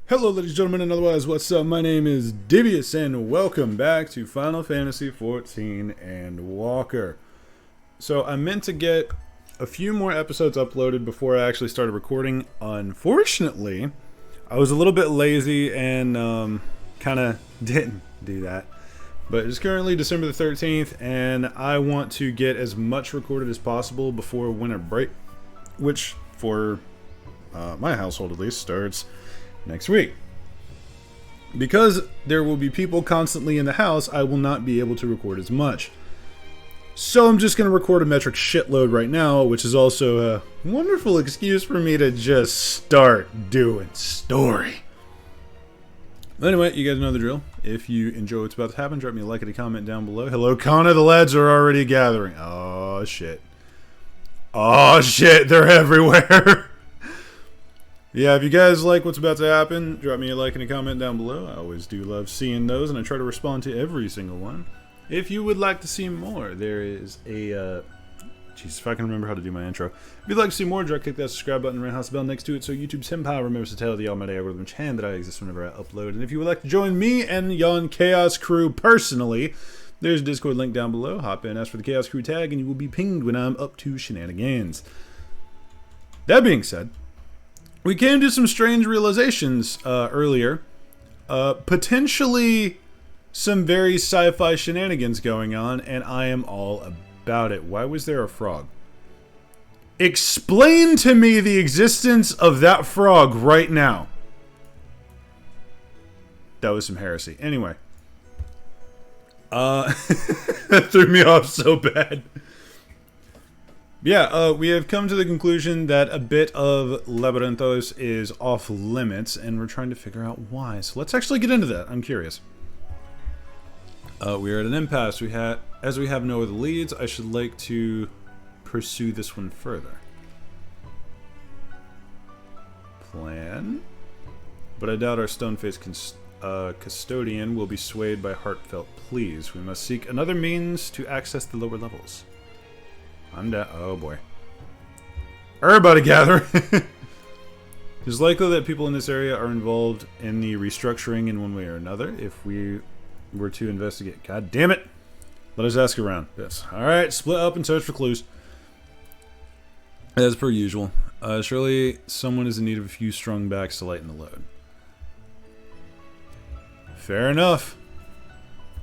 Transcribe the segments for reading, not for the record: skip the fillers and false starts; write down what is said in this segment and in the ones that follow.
Hello ladies and gentlemen and otherwise, what's up? My name is Devious and welcome back to Final Fantasy XIV Endwalker. So I meant to get a few more episodes uploaded before I actually started recording. Unfortunately, I was a little bit lazy and kind of didn't do that. But it's currently December the 13th and I want to get as much recorded as possible before winter break, which for my household at least starts next week. Because there will be people constantly in the house, I will not be able to record as much. So I'm just going to record a metric shitload right now, which is also a wonderful excuse for me to just start doing story. Anyway, you guys know the drill. If you enjoy what's about to happen, drop me a like and a comment down below. Hello, Connor, the lads are already gathering. Oh, shit. Oh, shit, they're everywhere. Yeah, if you guys like what's about to happen, drop me a like and a comment down below. I always do love seeing those, and I try to respond to every single one. If you would like to see more, there is a... Jesus, if I can remember how to do my intro. If you'd like to see more, direct click that subscribe button and roundhouse bell next to it so YouTube Senpai remembers to tell the almighty algorithm chan that I exist whenever I upload. And if you would like to join me and Yon Chaos Crew personally, there's a Discord link down below. Hop in, ask for the Chaos Crew tag, and you will be pinged when I'm up to shenanigans. That being said, we came to some strange realizations earlier. Potentially some very sci-fi shenanigans going on, and I am all about it. Why was there a frog? Explain to me the existence of that frog right now. That was some heresy. Anyway. That threw me off so bad. Yeah, we have come to the conclusion that a bit of Labyrinthos is off limits, and we're trying to figure out why. So let's actually get into that. I'm curious. We are at an impasse. As we have no other leads, I should like to pursue this one further. Plan. But I doubt our stone-faced custodian will be swayed by heartfelt pleas. We must seek another means to access the lower levels. I'm down. Oh boy. Everybody gather! It's likely that people in this area are involved in the restructuring in one way or another. If we were to investigate. God damn it! Let us ask around. Yes. Alright, split up and search for clues. As per usual. Surely someone is in need of a few strong backs to lighten the load. Fair enough.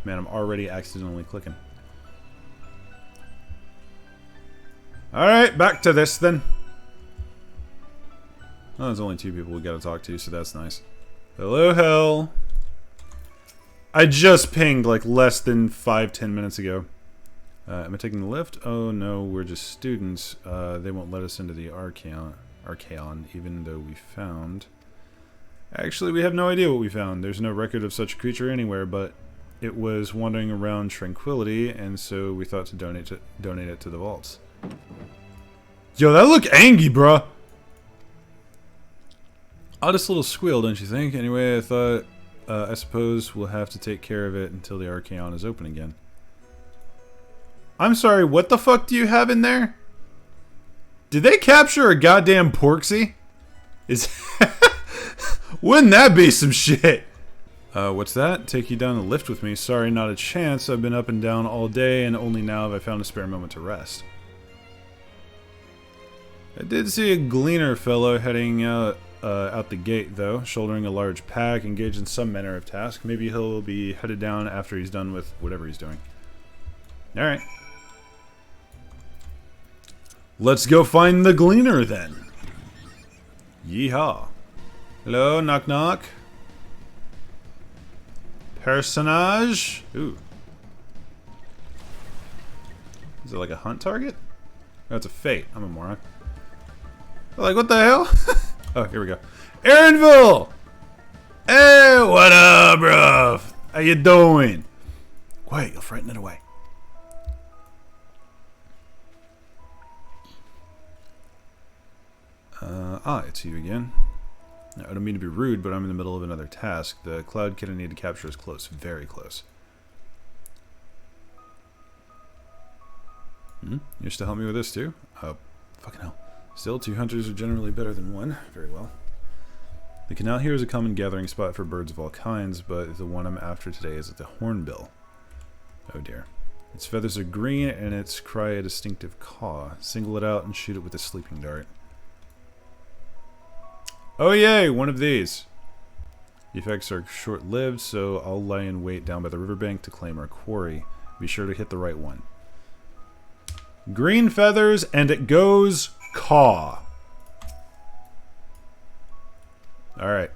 Man, I'm already accidentally clicking. Alright, back to this then. Oh, there's only two people we gotta talk to, so that's nice. Hello, hell. I just pinged like less than 5-10 minutes ago. Am I taking the lift? Oh no, we're just students. They won't let us into the Archaon, even though we found... Actually, we have no idea what we found. There's no record of such a creature anywhere, but it was wandering around Tranquility, and so we thought to donate it to the vaults. Yo, that look angry, bruh. Oddest little squeal, don't you think? Anyway, I suppose we'll have to take care of it until the Archaon is open again. I'm sorry, what the fuck do you have in there? Did they capture a goddamn Porksy? Wouldn't that be some shit? What's that? Take you down the lift with me? Sorry, not a chance. I've been up and down all day, and only now have I found a spare moment to rest. I did see a Gleaner fellow heading out the gate, though, shouldering a large pack, engaged in some manner of task. Maybe he'll be headed down after he's done with whatever he's doing. Alright. Let's go find the Gleaner, then. Yeehaw. Hello, knock knock. Personage. Ooh. Is it like a hunt target? Oh, it's a fate. I'm a moron. Like, what the hell? Oh, here we go. ERENVILLE! Hey, what up, bro? How you doing? Quiet, you'll frighten it away. It's you again. Now, I don't mean to be rude, but I'm in the middle of another task. The cloud kid I need to capture is close. Very close. You're to help me with this, too? Oh, fucking hell. Still, 2 hunters are generally better than 1. Very well. The canal here is a common gathering spot for birds of all kinds, but the one I'm after today is at the hornbill. Oh dear. Its feathers are green and its cry a distinctive caw. Single it out and shoot it with a sleeping dart. Oh yay, one of these. The effects are short-lived, so I'll lie in wait down by the riverbank to claim our quarry. Be sure to hit the right one. Green feathers, and it goes caw. Alright.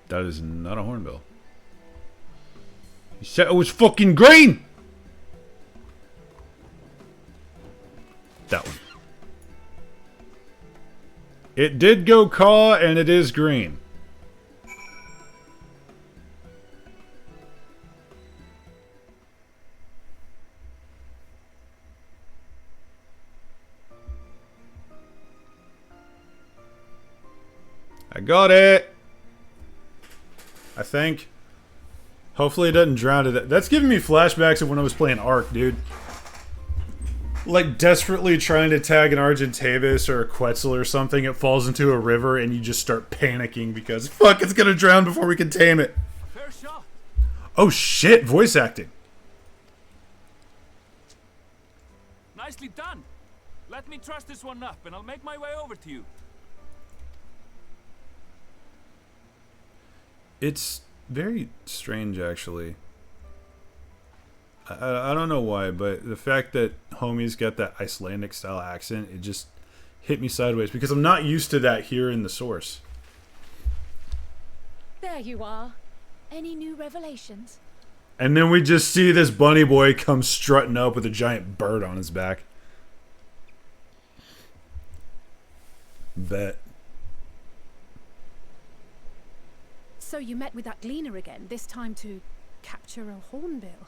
That is not a hornbill. You said it was fucking green! That one. It did go caw, and it is green. I got it! I think. Hopefully it doesn't drown it. That's giving me flashbacks of when I was playing Ark, dude. Like, desperately trying to tag an Argentavis or a Quetzal or something, it falls into a river and you just start panicking because, fuck, it's gonna drown before we can tame it. Fair shot. Oh shit, voice acting. Nicely done. Let me truss this one up and I'll make my way over to you. It's very strange, actually. I don't know why, but the fact that homie's got that Icelandic style accent, it just hit me sideways because I'm not used to that here in the source. There you are. Any new revelations? And then we just see this bunny boy come strutting up with a giant bird on his back. Bet. So you met with that Gleaner again, this time to capture a hornbill.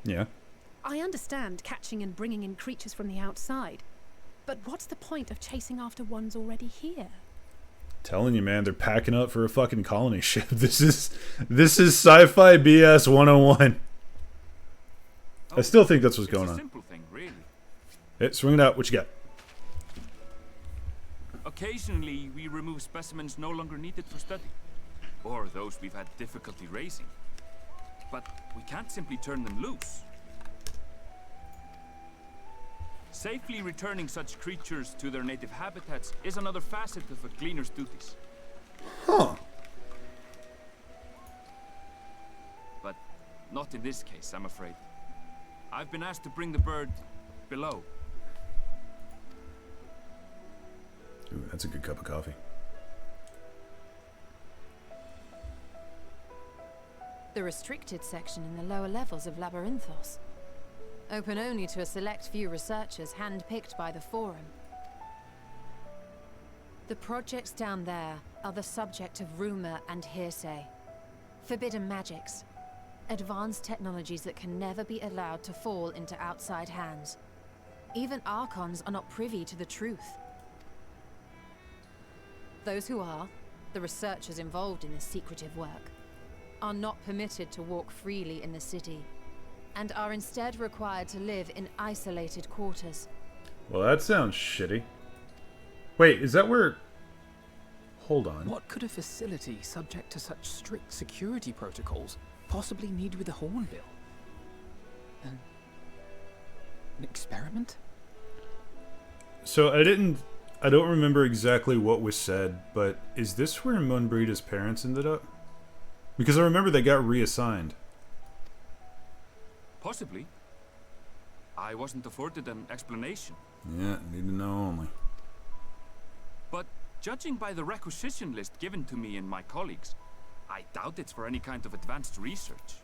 Yeah. I understand catching and bringing in creatures from the outside, but what's the point of chasing after ones already here? Telling you, man, they're packing up for a fucking colony ship. This is sci-fi BS 101. I still think that's what's going on. Simple thing, really. Hey, swing it out. What you got? Occasionally, we remove specimens no longer needed for study, or those we've had difficulty raising. But we can't simply turn them loose. Safely returning such creatures to their native habitats is another facet of a Gleaner's duties. Huh. But not in this case, I'm afraid. I've been asked to bring the bird below. Ooh, that's a good cup of coffee. The restricted section in the lower levels of Labyrinthos. Open only to a select few researchers handpicked by the Forum. The projects down there are the subject of rumor and hearsay. Forbidden magics. Advanced technologies that can never be allowed to fall into outside hands. Even Archons are not privy to the truth. Those who are, the researchers involved in this secretive work, are not permitted to walk freely in the city, and are instead required to live in isolated quarters. Well, that sounds shitty. Wait, is that where... Hold on. What could a facility subject to such strict security protocols possibly need with a hornbill? An experiment? So I don't remember exactly what was said, but is this where Munbreeda's parents ended up? Because I remember they got reassigned. Possibly. I wasn't afforded an explanation. Yeah, need to know only. But judging by the requisition list given to me and my colleagues, I doubt it's for any kind of advanced research.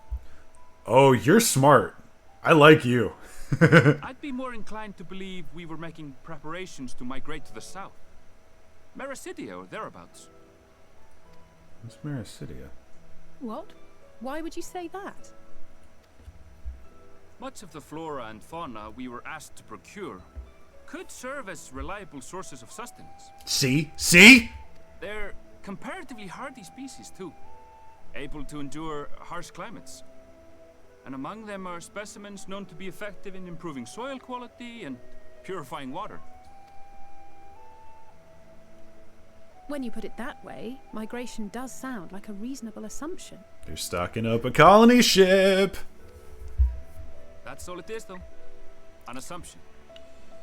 Oh, you're smart. I like you. I'd be more inclined to believe we were making preparations to migrate to the south. Mericidia or thereabouts. What's Mericidia? What? Why would you say that? Much of the flora and fauna we were asked to procure could serve as reliable sources of sustenance. See? See? They're comparatively hardy species too, able to endure harsh climates. and among them are specimens known to be effective in improving soil quality and purifying water. When you put it that way, migration does sound like a reasonable assumption. They're stocking up a colony ship. That's all it is, though. An assumption.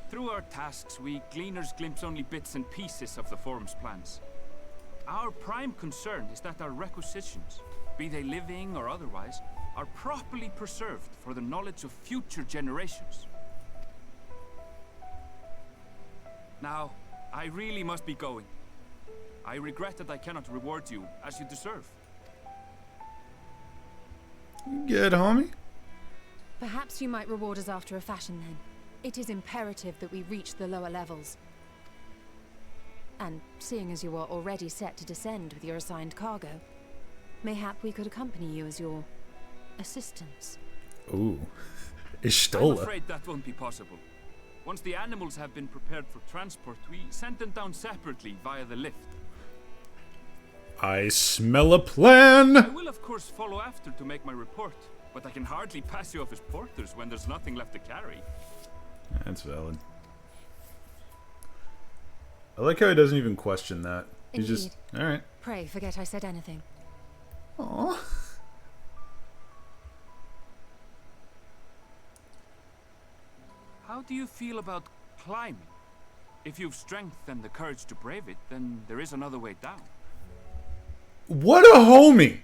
Through our tasks, we Gleaners glimpse only bits and pieces of the Forum's plans. Our prime concern is that our requisitions, be they living or otherwise, are properly preserved for the knowledge of future generations. Now, I really must be going. I regret that I cannot reward you as you deserve. Good, homie. Perhaps you might reward us after a fashion then. It is imperative that we reach the lower levels. And seeing as you are already set to descend with your assigned cargo, mayhap we could accompany you as your assistants. Ooh. I'm Ishtola. afraid that won't be possible. Once the animals have been prepared for transport, we send them down separately via the lift. I smell a plan. I will of course follow after to make my report, but I can hardly pass you off as porters when there's nothing left to carry. That's valid. I like how he doesn't even question that. He's just, alright. Pray forget I said anything. Aww. How do you feel about climbing? If you've strength and the courage to brave it, then there is another way down. What a homie!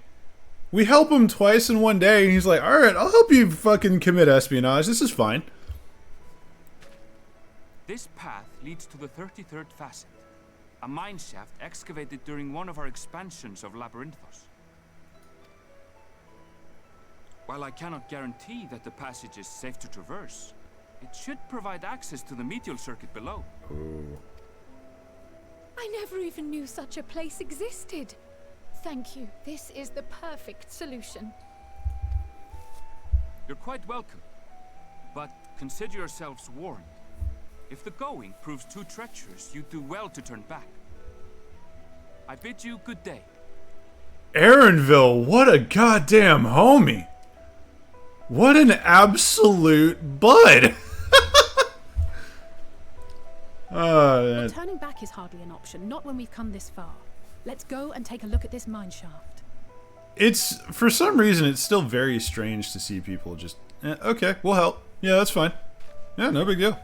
We help him twice in one day, and he's like, alright, I'll help you fucking commit espionage. This is fine. This path leads to the 33rd facet, a mineshaft excavated during one of our expansions of Labyrinthos. While I cannot guarantee that the passage is safe to traverse, it should provide access to the medial circuit below. Ooh. I never even knew such a place existed. Thank you. This is the perfect solution. You're quite welcome, but consider yourselves warned. If the going proves too treacherous, you do well to turn back. I bid you good day. ERENVILLE, what a goddamn homie! What an absolute bud! But turning back is hardly an option, not when we've come this far. Let's go and take a look at this mineshaft. It's, for some reason, it's still very strange to see people just, okay, we'll help. Yeah, that's fine. Yeah, no big deal.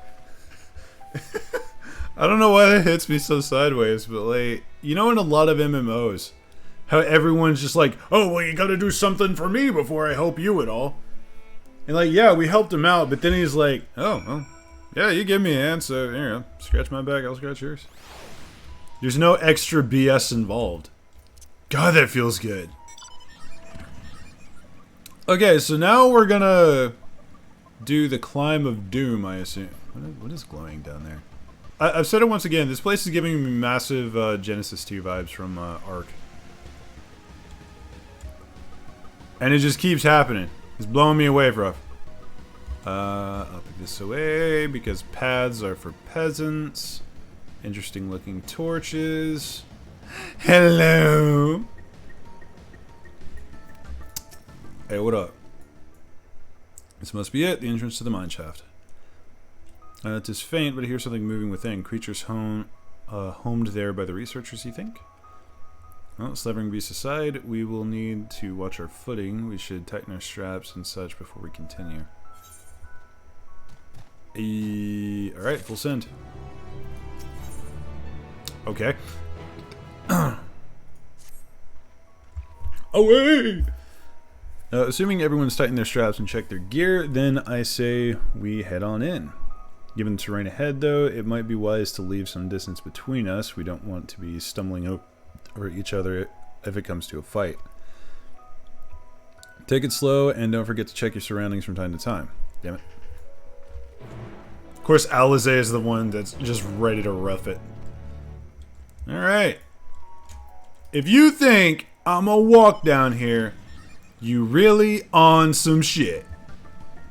I don't know why that hits me so sideways, but like, you know, in a lot of MMOs, how everyone's just like, oh, well, you gotta do something for me before I help you at all. And like, yeah, we helped him out, but then he's like, oh, well, yeah, you give me a hand, so, here, you know, scratch my back, I'll scratch yours. There's no extra BS involved. God, that feels good. Okay, so now we're gonna do the Climb of Doom, I assume. What is glowing down there? I've said it once again, this place is giving me massive Genesis 2 vibes from Ark. And it just keeps happening. It's blowing me away, bro. I'll put this away because paths are for peasants. Interesting looking torches. Hello. Hey, what up? This must be it, the entrance to the mineshaft. It is faint, but I hear something moving within. Creatures homed there by the researchers, you think? Well, slavering beasts aside, we will need to watch our footing. We should tighten our straps and such before we continue. Alright, full send. Okay. Away! Assuming everyone's tightened their straps and checked their gear, then I say we head on in. Given the terrain ahead, though, it might be wise to leave some distance between us. We don't want to be stumbling over each other if it comes to a fight. Take it slow, and don't forget to check your surroundings from time to time. Damn it. Of course, Alizé is the one that's just ready to rough it. Alright. If you think I'm gonna walk down here, you really on some shit.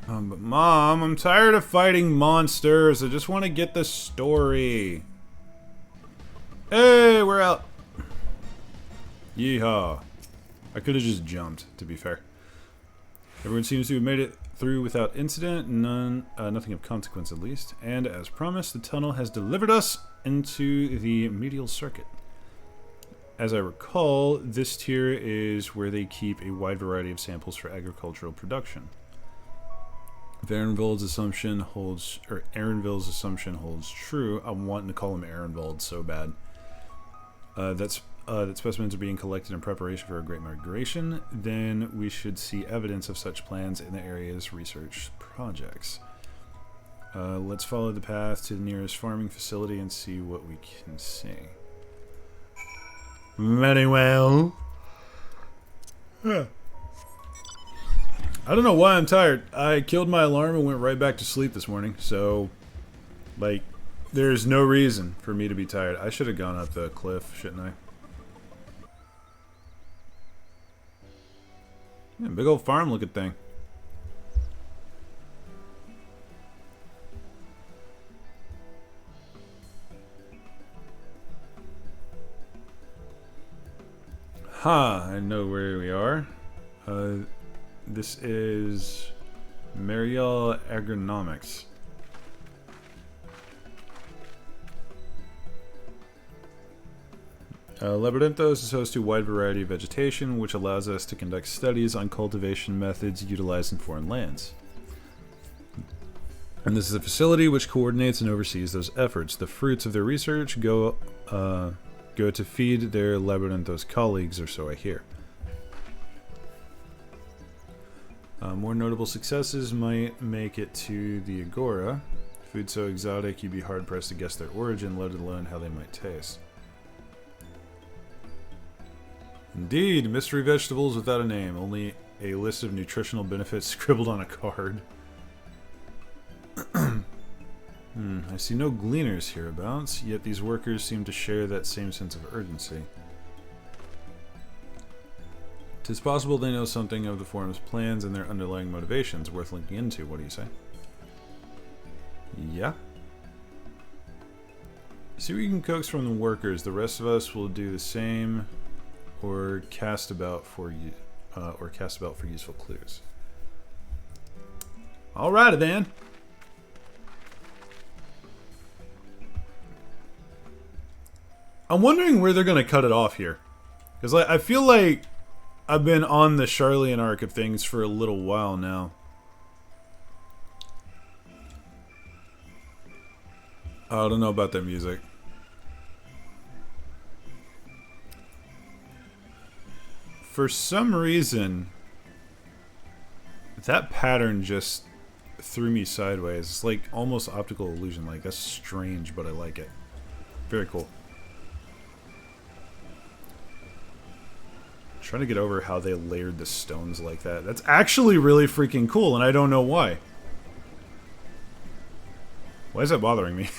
But Mom, I'm tired of fighting monsters. I just want to get the story. Hey, we're out. Yeehaw. I could have just jumped, to be fair. Everyone seems to have made it through without incident, nothing of consequence at least. And as promised, the tunnel has delivered us into the medial circuit. As I recall, this tier is where they keep a wide variety of samples for agricultural production. If ERENVILLE's assumption holds true, I'm wanting to call him ERENVILLE so bad. That specimens are being collected in preparation for a great migration, then we should see evidence of such plans in the area's research projects. Let's follow the path to the nearest farming facility and see what we can see. Very well. Huh. I don't know why I'm tired. I killed my alarm and went right back to sleep this morning, so, like, there's no reason for me to be tired. I should have gone up the cliff, shouldn't I? Yeah, big old farm looking thing. I know where we are. This is Mariel Agronomics. Labyrinthos is host to a wide variety of vegetation, which allows us to conduct studies on cultivation methods utilized in foreign lands. And this is a facility which coordinates and oversees those efforts. The fruits of their research go to feed their Labyrinthos colleagues, or so I hear. More notable successes might make it to the Agora. Food so exotic you'd be hard-pressed to guess their origin, let alone how they might taste. Indeed, mystery vegetables without a name, only a list of nutritional benefits scribbled on a card. I see no gleaners hereabouts, yet these workers seem to share that same sense of urgency. 'Tis possible they know something of the Forum's plans and their underlying motivations, worth linking into, what do you say? Yeah? See what you can coax from the workers, the rest of us will do the same, or cast about for useful clues. Alrighty then! I'm wondering where they're gonna cut it off here. Because I feel like I've been on the Charlian arc of things for a little while now. I don't know about that music. For some reason, that pattern just threw me sideways. It's like almost optical illusion. Like, that's strange, but I like it. Very cool. Trying to get over how they layered the stones like that. That's actually really freaking cool, and I don't know why. Why is that bothering me?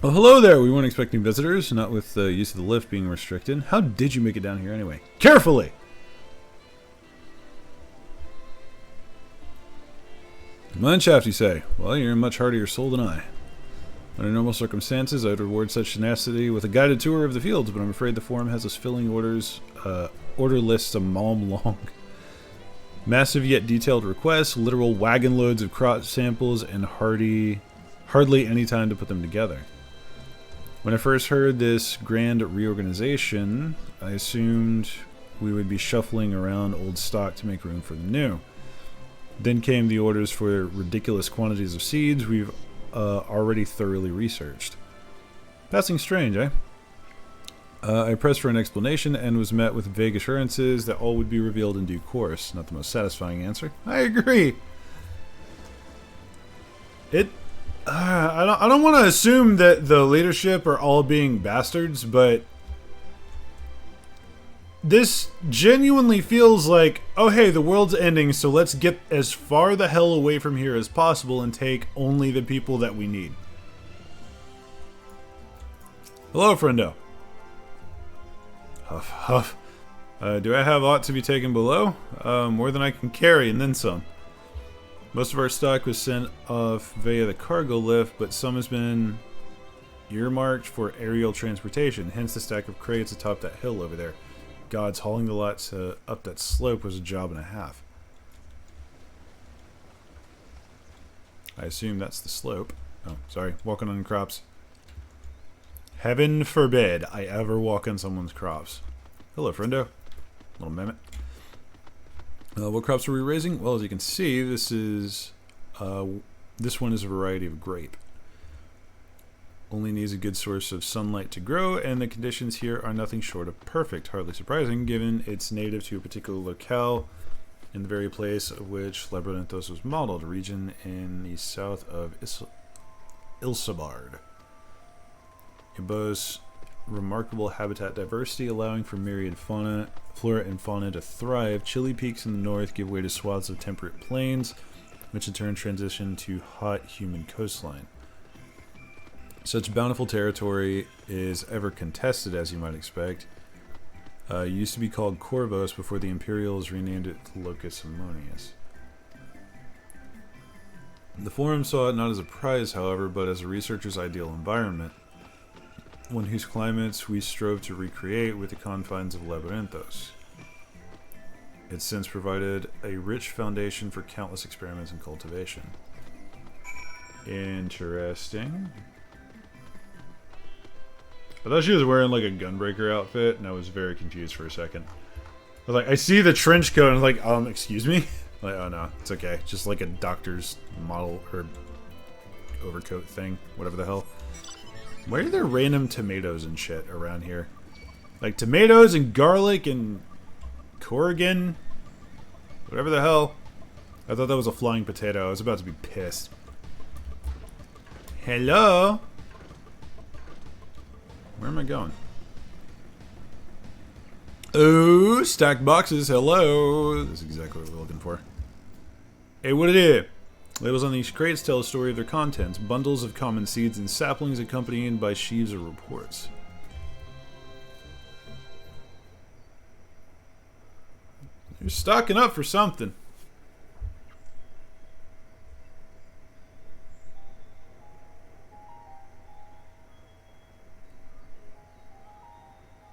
Well, hello there. We weren't expecting visitors, not with the use of the lift being restricted. How did you make it down here anyway? Carefully! Mineshaft, you say? Well, you're a much hardier soul than I. Under normal circumstances, I would reward such tenacity with a guided tour of the fields, but I'm afraid the Forum has us filling order lists a mile long. Massive yet detailed requests, literal wagon loads of crop samples, and hardly any time to put them together. When I first heard this grand reorganization, I assumed we would be shuffling around old stock to make room for the new. Then came the orders for ridiculous quantities of seeds we've already thoroughly researched. Passing strange, eh? I pressed for an explanation and was met with vague assurances that all would be revealed in due course. Not the most satisfying answer. I agree. I don't want to assume that the leadership are all being bastards, but this genuinely feels like, oh hey, the world's ending, so let's get as far the hell away from here as possible and take only the people that we need. Hello, friendo. Huff, huff. Do I have aught to be taken below? More than I can carry, and then some. Most of our stock was sent off via the cargo lift, but some has been earmarked for aerial transportation, hence the stack of crates atop that hill over there. gods, hauling the lot up that slope was a job and a half. I assume that's the slope. Oh, sorry. Walking on crops. Heaven forbid I ever walk on someone's crops. Hello, friendo. Little mimic. What crops are we raising? Well, as you can see, this one is a variety of grape. Only needs a good source of sunlight to grow, and the conditions here are nothing short of perfect. Hardly surprising, given it's native to a particular locale in the very place of which Labyrinthos was modeled, a region in the south of Ilsabard. It boasts remarkable habitat diversity, allowing for myriad flora and fauna to thrive. Chilly peaks in the north give way to swaths of temperate plains, which in turn transition to hot, humid coastline. Such bountiful territory is ever contested, as you might expect. It used to be called Corvos before the Imperials renamed it Locus Ammonius. The Forum saw it not as a prize, however, but as a researcher's ideal environment, one whose climates we strove to recreate with the confines of Labyrinthos. It's since provided a rich foundation for countless experiments and cultivation. Interesting. I thought she was wearing like a gunbreaker outfit, and I was very confused for a second. I was like, I see the trench coat, and I was like, excuse me? Like, oh no, it's okay. Just like a doctor's model or overcoat thing, whatever the hell. Why are there random tomatoes and shit around here? Like tomatoes and garlic and Corrigan? Whatever the hell. I thought that was a flying potato. I was about to be pissed. Hello? Where am I going? Oh, stacked boxes. Hello. That's exactly what we're looking for. Hey, what it is? Labels on these crates tell a story of their contents. Bundles of common seeds and saplings accompanied by sheaves of reports. You're stocking up for something.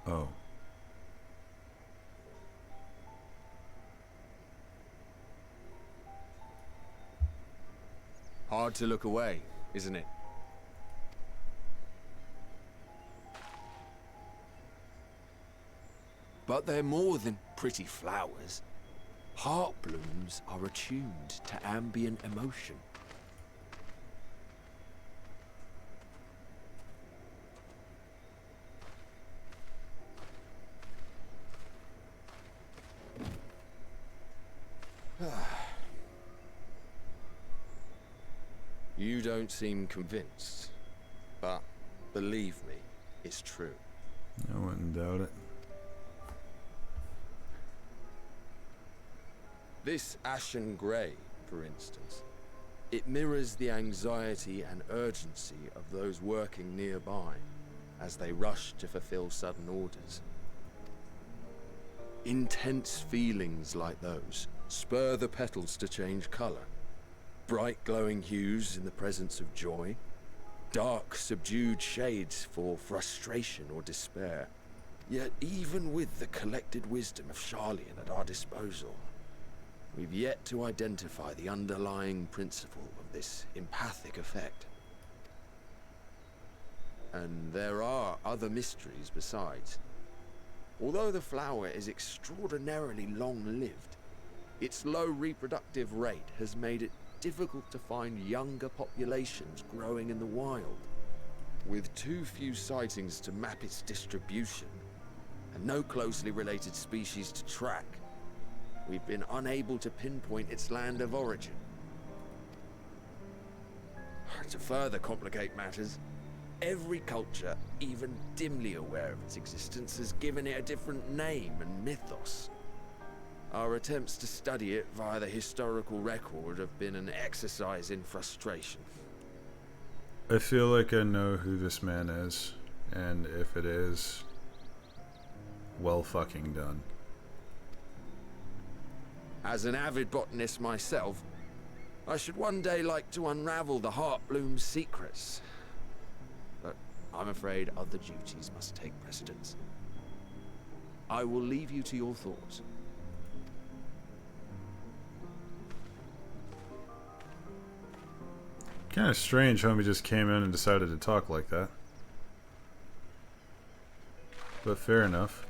Oh. Hard to look away, isn't it? But they're more than pretty flowers. Heartblooms are attuned to ambient emotion. You don't seem convinced, but believe me, it's true. I wouldn't doubt it. This ashen grey, for instance, it mirrors the anxiety and urgency of those working nearby as they rush to fulfill sudden orders. Intense feelings like those spur the petals to change colour. Bright glowing hues in the presence of joy, dark subdued shades for frustration or despair. Yet even with the collected wisdom of Charlian at our disposal, we've yet to identify the underlying principle of this empathic effect. And there are other mysteries besides. Although the flower is extraordinarily long-lived, its low reproductive rate has made it difficult to find younger populations growing in the wild. With too few sightings to map its distribution, and no closely related species to track, we've been unable to pinpoint its land of origin. To further complicate matters, every culture, even dimly aware of its existence, has given it a different name and mythos. Our attempts to study it via the historical record have been an exercise in frustration. I feel like I know who this man is, and if it is, well fucking done. As an avid botanist myself, I should one day like to unravel the heartblooms' secrets. But I'm afraid other duties must take precedence. I will leave you to your thoughts. Kind of strange how he just came in and decided to talk like that. But fair enough.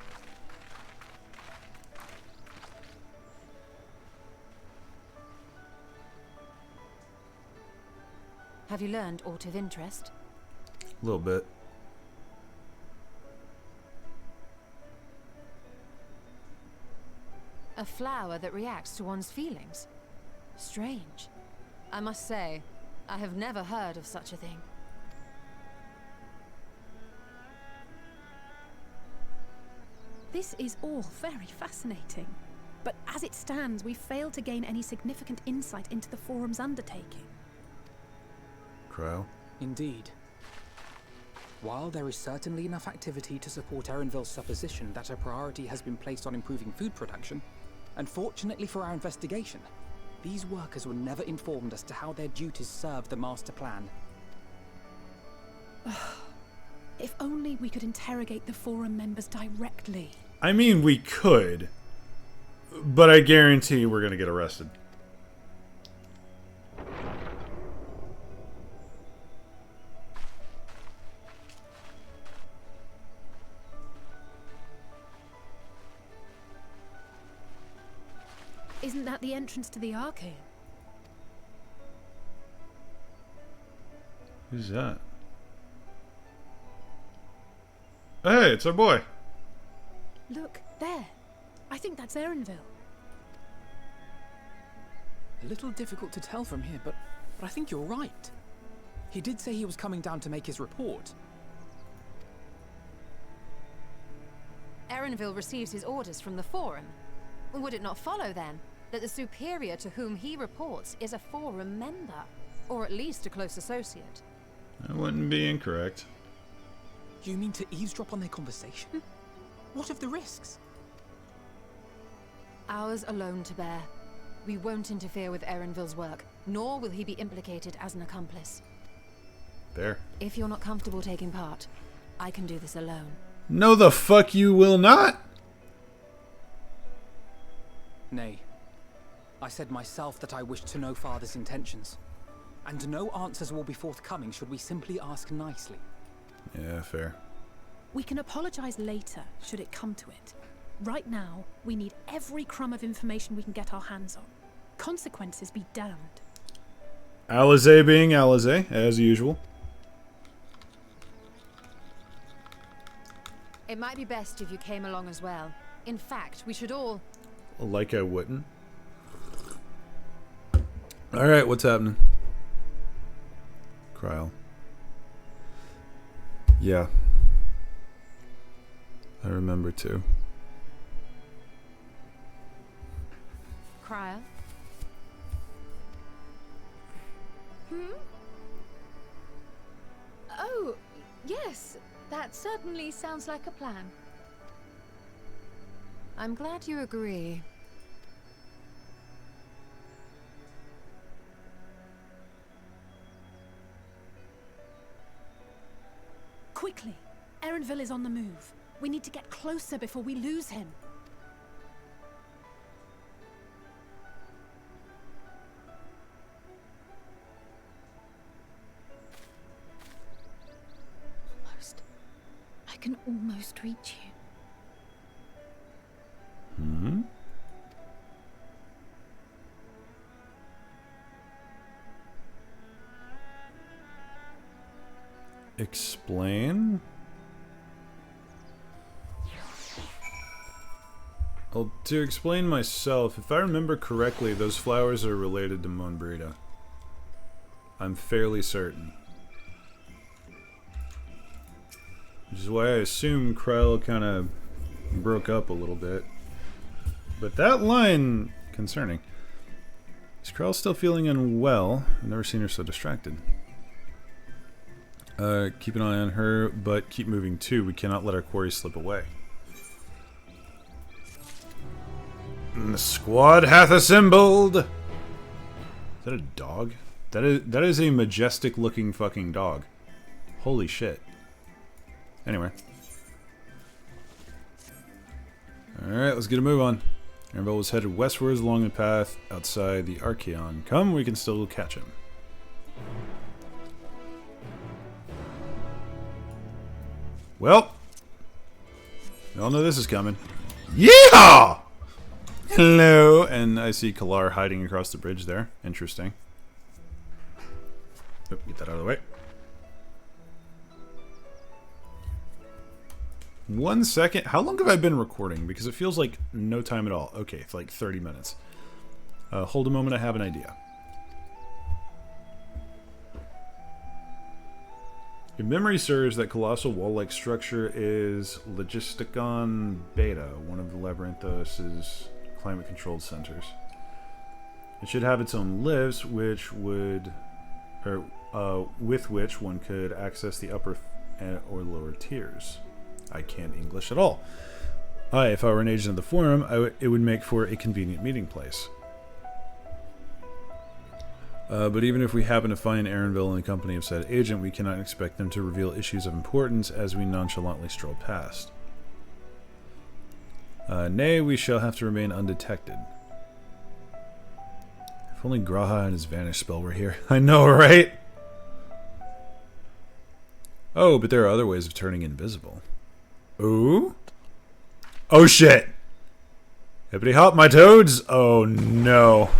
Have you learned aught of interest? A little bit. A flower that reacts to one's feelings? Strange. I must say, I have never heard of such a thing. This is all very fascinating. But as it stands, we've failed to gain any significant insight into the Forum's undertaking. Cryo? Indeed. While there is certainly enough activity to support ERENVILLE's supposition that a priority has been placed on improving food production, unfortunately for our investigation, these workers were never informed as to how their duties serve the master plan. If only we could interrogate the Forum members directly. I mean, we could. But I guarantee we're gonna get arrested. Isn't that the entrance to the arcade? Who's that? Hey, it's our boy. Look, there. I think that's ERENVILLE. A little difficult to tell from here, but I think you're right. He did say he was coming down to make his report. ERENVILLE receives his orders from the Forum. Would it not follow, then, that the superior to whom he reports is a Forum member? Or at least a close associate? That wouldn't be incorrect. You mean to eavesdrop on their conversation? What of the risks? Ours alone to bear. We won't interfere with ERENVILLE's work, nor will he be implicated as an accomplice. There. If you're not comfortable taking part, I can do this alone. No, the fuck you will not! Nay. I said myself that I wished to know Father's intentions. And no answers will be forthcoming should we simply ask nicely. Yeah, fair. We can apologize later, should it come to it. Right now, we need every crumb of information we can get our hands on. Consequences be damned. Alizé being Alizé, as usual. It might be best if you came along as well. In fact, we should all... Like I wouldn't. Alright, what's happening? Cryo. Yeah. I remember too. Cryo? Oh, yes. That certainly sounds like a plan. I'm glad you agree. Quickly! ERENVILLE is on the move. We need to get closer before we lose him. I can almost reach you. Hmm? Explain? Well, to explain myself, if I remember correctly, those flowers are related to Monbrita. I'm fairly certain. Which is why I assume Krell kind of broke up a little bit. But that line, concerning. Is Krell still feeling unwell? I've never seen her so distracted. Keep an eye on her, but keep moving too. We cannot let our quarry slip away. And the squad hath assembled! Is that a dog? That is a majestic looking fucking dog. Holy shit. Anyway. Alright, let's get a move on. ERENVILLE was headed westwards along the path outside the Archaeon. Come, we can still catch him. Well, we all know this is coming. Yeah! Hello! And I see Kalar hiding across the bridge there. Interesting. Oh, get that out of the way. 1 second. How long have I been recording? Because it feels like no time at all. Okay, it's like 30 minutes. Hold a moment, I have an idea. If memory serves, that colossal wall-like structure is Logisticon Beta, one of the Labyrinthos' climate-controlled centers. It should have its own lifts, which would, with which one could access the upper or lower tiers. I can't English at all. If I were an agent of the Forum, it would make for a convenient meeting place. But even if we happen to find ERENVILLE in the company of said agent, we cannot expect them to reveal issues of importance as we nonchalantly stroll past. Nay, we shall have to remain undetected. If only Graha and his vanish spell were here. I know, right? Oh, but there are other ways of turning invisible. Ooh? Oh shit! Hippity hop, my toads! Oh no.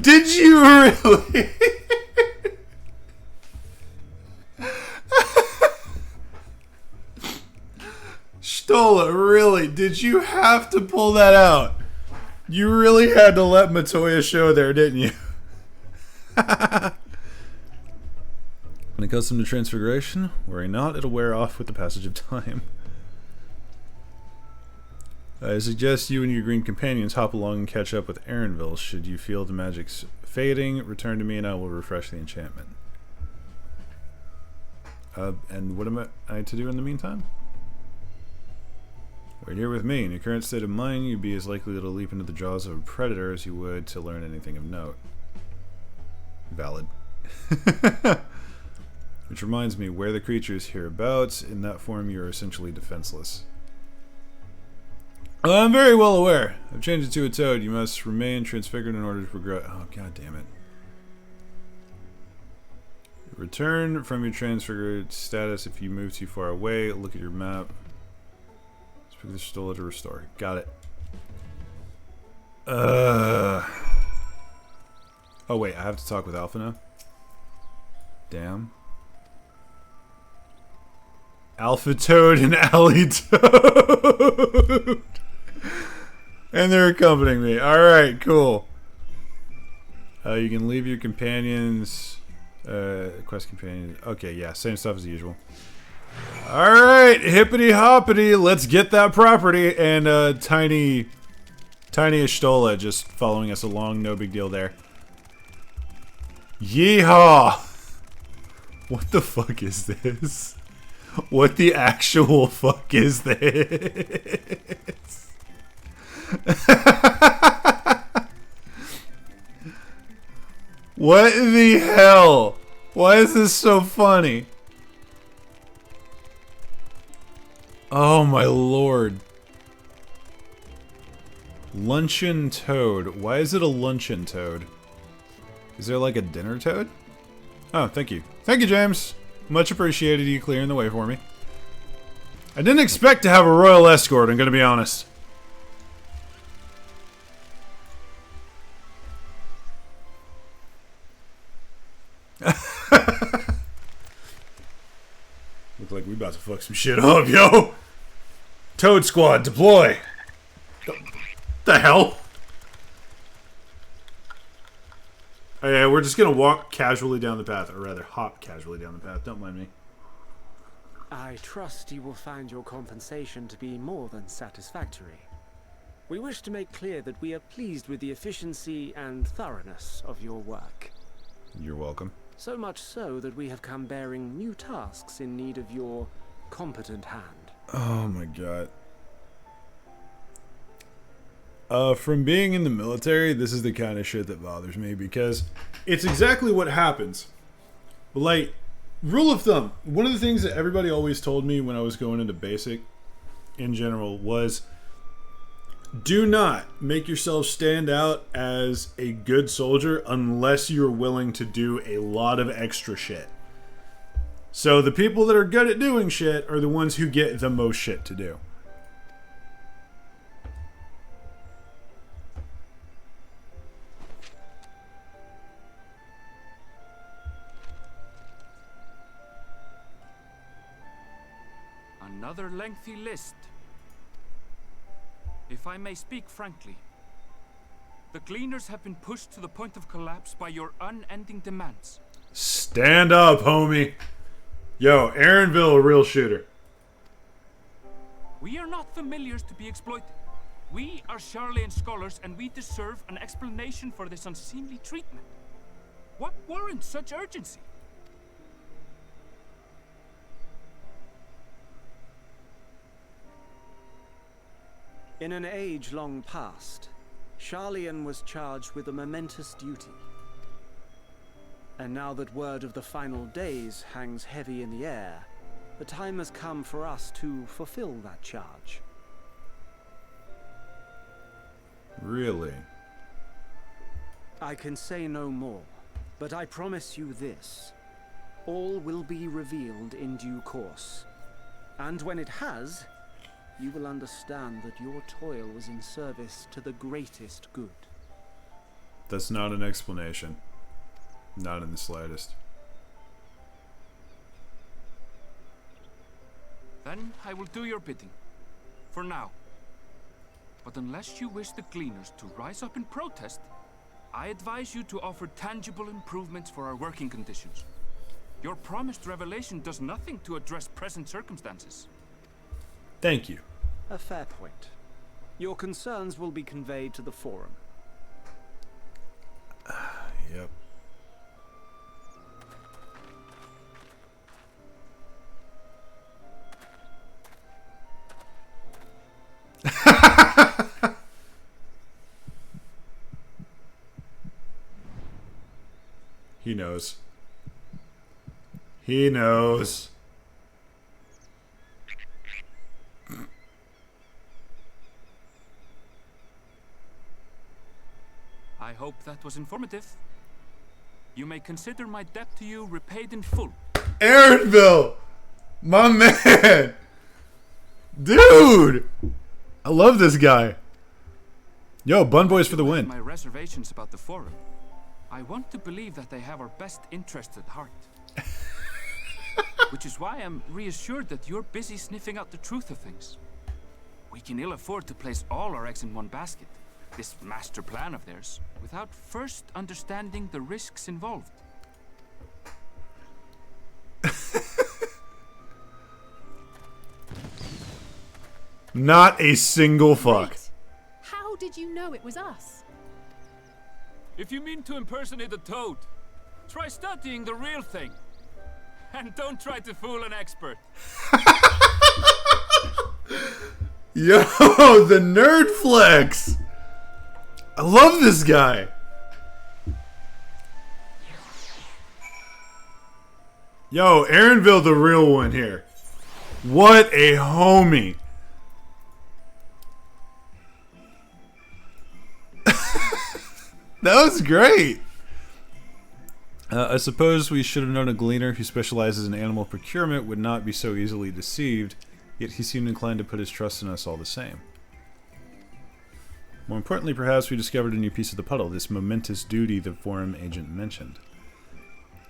Did you really? Stola, really? Did you have to pull that out? You really had to let Matoya show there, didn't you? When accustomed to transfiguration, worry not, it'll wear off with the passage of time. I suggest you and your green companions hop along and catch up with ERENVILLE. Should you feel the magic's fading, return to me and I will refresh the enchantment. And what am I to do in the meantime? Wait here with me. In your current state of mind, you'd be as likely to leap into the jaws of a predator as you would to learn anything of note. Valid. Which reminds me, where the creatures hereabouts, in that form you are essentially defenseless. I'm very well aware. I've changed it to a toad. You must remain transfigured in order to progress. Oh, god damn it. Return from your transfigured status if you move too far away. Look at your map. Speak the Stola to restore. Got it. Oh wait, I have to talk with Alpha now? Damn. Alpha Toad and Alley Toad! And they're accompanying me. Alright, cool. You can leave your companions... quest companions... Okay, yeah, same stuff as usual. Alright, hippity hoppity, let's get that property. And tiny Stola just following us along, no big deal there. Yeehaw! What the fuck is this? What the actual fuck is this? What the hell? Why is this so funny? Oh my lord. Luncheon toad. Why is it a luncheon toad? Is there like a dinner toad? Oh, thank you. Thank you, James. Much appreciated you clearing the way for me. I didn't expect to have a royal escort, I'm gonna be honest. Look like we about to fuck some shit up, yo! Toad Squad, deploy! The hell? Oh yeah, we're just gonna walk casually down the path, or rather hop casually down the path, don't mind me. I trust you will find your compensation to be more than satisfactory. We wish to make clear that we are pleased with the efficiency and thoroughness of your work. You're welcome. So much so that we have come bearing new tasks in need of your competent hand. Oh my god. From being in the military, this is the kind of shit that bothers me because it's exactly what happens. Like, Rule of thumb. One of the things that everybody always told me when I was going into basic in general was do not make yourself stand out as a good soldier unless you're willing to do a lot of extra shit. So the people that are good at doing shit are the ones who get the most shit to do. Another lengthy list. If I may speak frankly, the Gleaners have been pushed to the point of collapse by your unending demands. Stand up, homie. Yo, ERENVILLE, a real shooter. We are not familiars to be exploited. We are Sharlayan scholars, and we deserve an explanation for this unseemly treatment. What warrants such urgency? In an age long past, Sharlayan was charged with a momentous duty. And now that word of the final days hangs heavy in the air, the time has come for us to fulfill that charge. Really? I can say no more, but I promise you this. All will be revealed in due course. And when it has, you will understand that your toil was in service to the greatest good. That's not an explanation. Not in the slightest. Then I will do your bidding. For now. But unless you wish the Gleaners to rise up in protest, I advise you to offer tangible improvements for our working conditions. Your promised revelation does nothing to address present circumstances. Thank you. A fair point. Your concerns will be conveyed to the Forum. Yep. He knows. He knows. I hope that was informative. You may consider my debt to you repaid in full. ERENVILLE! My man! Dude! I love this guy. Yo, Bunbois for the win. My reservations about the Forum. I want to believe that they have our best interests at heart. Which is why I'm reassured that you're busy sniffing out the truth of things. We can ill afford to place all our eggs in one basket, this master plan of theirs, without first understanding the risks involved. Not a single fuck. Wait. How did you know it was us? If you mean to impersonate a toad, try studying the real thing. And don't try to fool an expert. Yo, the nerd flex! I love this guy! Yo, ERENVILLE the real one here. What a homie. That was great. I suppose we should have known a Gleaner who specializes in animal procurement would not be so easily deceived, yet he seemed inclined to put his trust in us all the same. More importantly, perhaps we discovered a new piece of the puzzle, this momentous duty the Forum agent mentioned.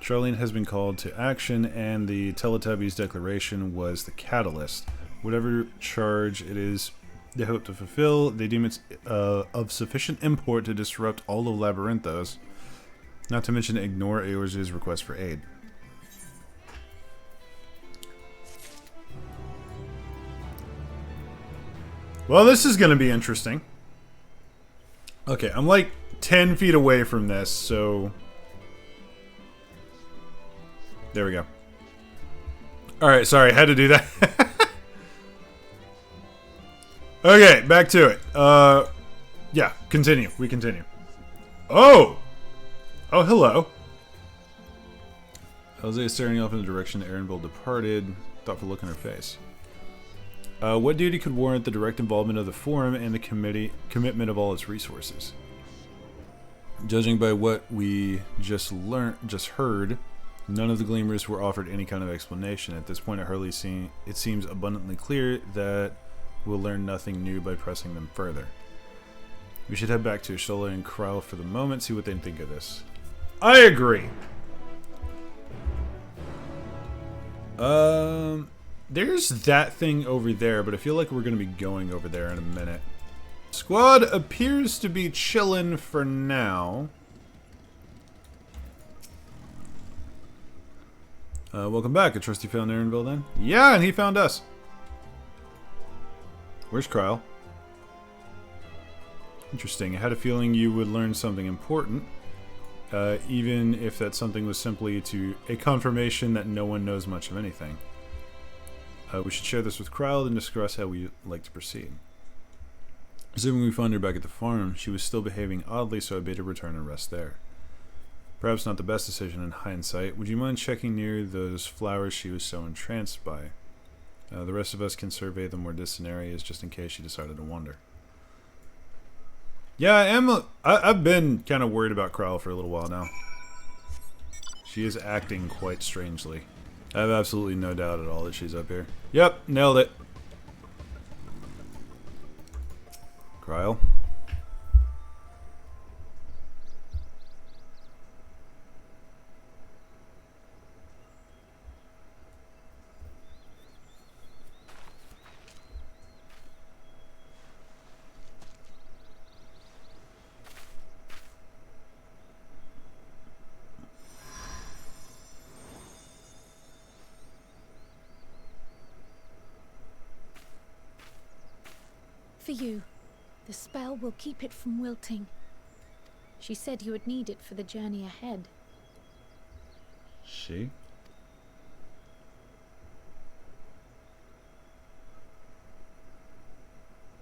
Sharlayan has been called to action, and the Teletubbies' declaration was the catalyst. Whatever charge it is they hope to fulfill, they deem it of sufficient import to disrupt all of Labyrinthos, not to mention ignore Eorz's request for aid. Well, this is going to be interesting. Okay, I'm like 10 feet away from this, so... There we go. Alright, sorry, had to do that. Okay, back to it. Yeah, continue. We continue. Oh! Oh, hello. Jose is staring off in the direction ERENVILLE departed. Thoughtful look on her face. What duty could warrant the direct involvement of the Forum and the commitment of all its resources? Judging by what we just heard, none of the Gleamers were offered any kind of explanation. At this point, it seems abundantly clear that we'll learn nothing new by pressing them further. We should head back to Hydaelyn and Kryle for the moment, see what they think of this. I agree! There's that thing over there, but I feel like we're going to be going over there in a minute. Squad appears to be chillin' for now. Welcome back. I trust you found ERENVILLE then? Yeah, and he found us. Where's Kryle? Interesting. I had a feeling you would learn something important. Even if that something was simply a confirmation that no one knows much of anything. We should share this with Kryle and discuss how we like to proceed. Assuming we found her back at the farm, she was still behaving oddly, so I bade her return and rest there. Perhaps not the best decision in hindsight. Would you mind checking near those flowers she was so entranced by? The rest of us can survey the more distant areas just in case she decided to wander. Yeah, I've been kind of worried about Kryle for a little while now. She is acting quite strangely. I have absolutely no doubt at all that she's up here. Yep, nailed it. Kryle? For you. The spell will keep it from wilting. She said you would need it for the journey ahead. She?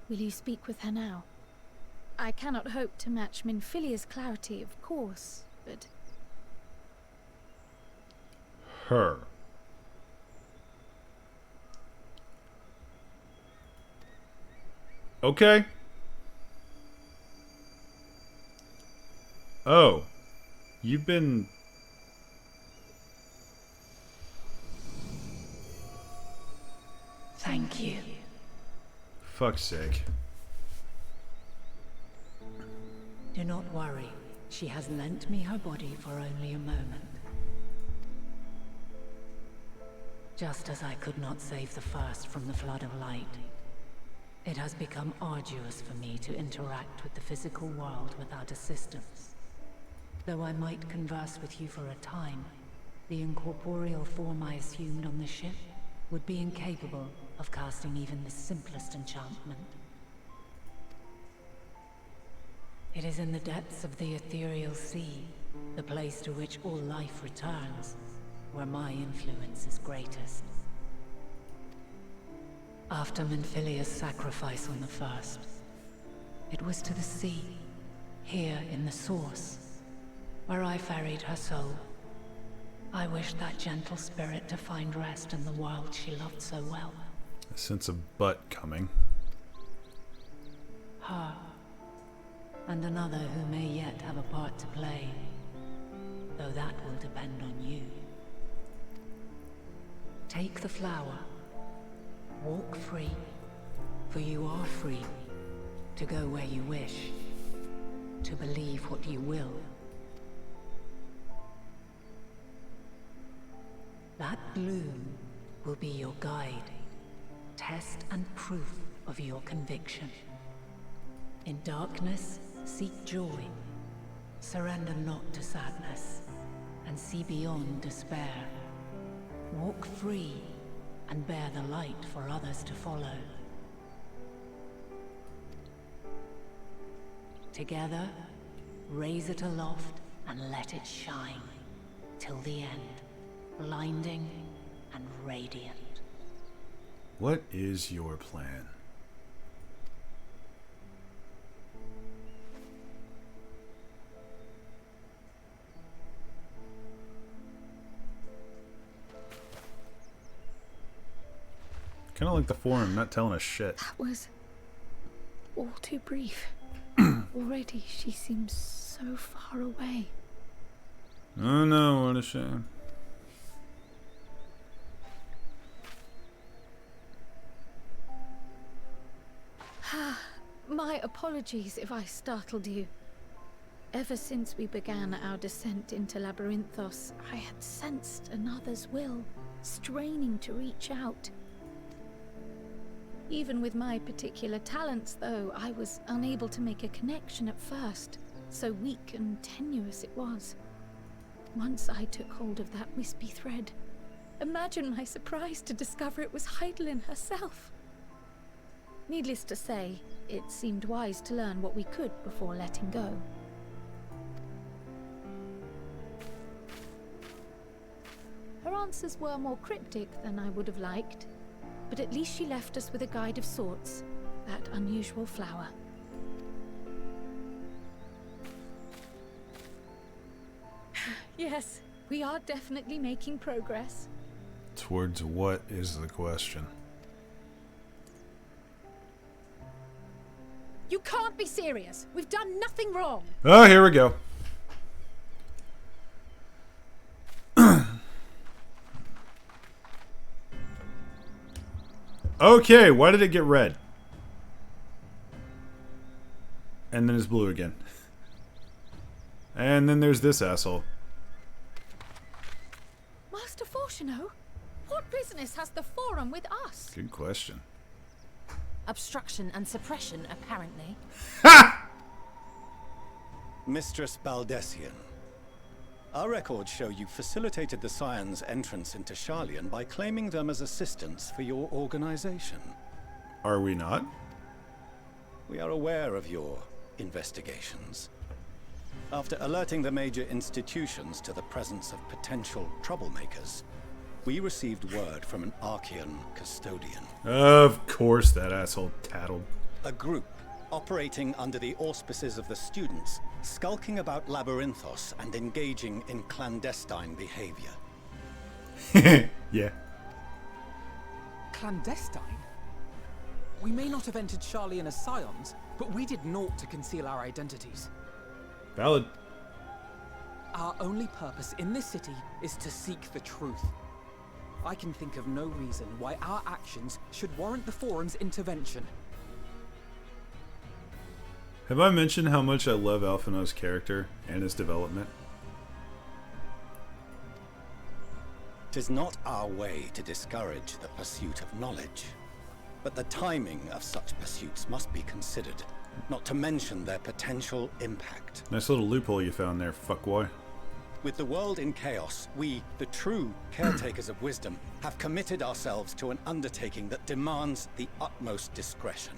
Will you speak with her now? I cannot hope to match Minfilia's clarity, of course, but... Her. Okay. Oh. You've been... Thank you. Fuck's sake. Do not worry. She has lent me her body for only a moment. Just as I could not save the first from the flood of light, it has become arduous for me to interact with the physical world without assistance. Though I might converse with you for a time, the incorporeal form I assumed on the ship would be incapable of casting even the simplest enchantment. It is in the depths of the ethereal sea, the place to which all life returns, where my influence is greatest. After Minfilia's sacrifice on the first, it was to the sea, here in the source, where I ferried her soul. I wished that gentle spirit to find rest in the world she loved so well. I sense a butt coming. Her, and another who may yet have a part to play, though that will depend on you. Take the flower. Walk free, for you are free to go where you wish, to believe what you will. That bloom will be your guide, test and proof of your conviction. In darkness, seek joy. Surrender not to sadness, and see beyond despair. Walk free, and bear the light for others to follow. Together, raise it aloft and let it shine, till the end, blinding and radiant. What is your plan? Kind of like the Forum, not telling us shit. That was all too brief. Already she seems so far away. Oh no, what a shame. My apologies if I startled you. Ever since we began our descent into Labyrinthos, I had sensed another's will, straining to reach out. Even with my particular talents, though, I was unable to make a connection at first, so weak and tenuous it was. Once I took hold of that wispy thread, imagine my surprise to discover it was Hydaelyn herself. Needless to say, it seemed wise to learn what we could before letting go. Her answers were more cryptic than I would have liked, but at least she left us with a guide of sorts, that unusual flower. Yes, we are definitely making progress. Towards what is the question? You can't be serious. We've done nothing wrong. Oh, here we go. Okay, why did it get red? And then it's blue again. And then there's this asshole. Master Fortuno, what business has the Forum with us? Good question. Obstruction and suppression, apparently. Ha! Mistress Baldessian, our records show you facilitated the Scions' entrance into Sharlayan by claiming them as assistants for your organization. Are we not? We are aware of your investigations. After alerting the major institutions to the presence of potential troublemakers, we received word from an Archean custodian. Of course that asshole tattled. A group operating under the auspices of the students, skulking about Labyrinthos and engaging in clandestine behavior. Yeah. Clandestine? We may not have entered Sharlayan as Scions, but we did naught to conceal our identities. Valid. Our only purpose in this city is to seek the truth. I can think of no reason why our actions should warrant the Forum's intervention. Have I mentioned how much I love Alphinaud's character and his development? 'Tis not our way to discourage the pursuit of knowledge, but the timing of such pursuits must be considered, not to mention their potential impact. Nice little loophole you found there, fuckboy. With the world in chaos, we, the true caretakers of wisdom, have committed ourselves to an undertaking that demands the utmost discretion.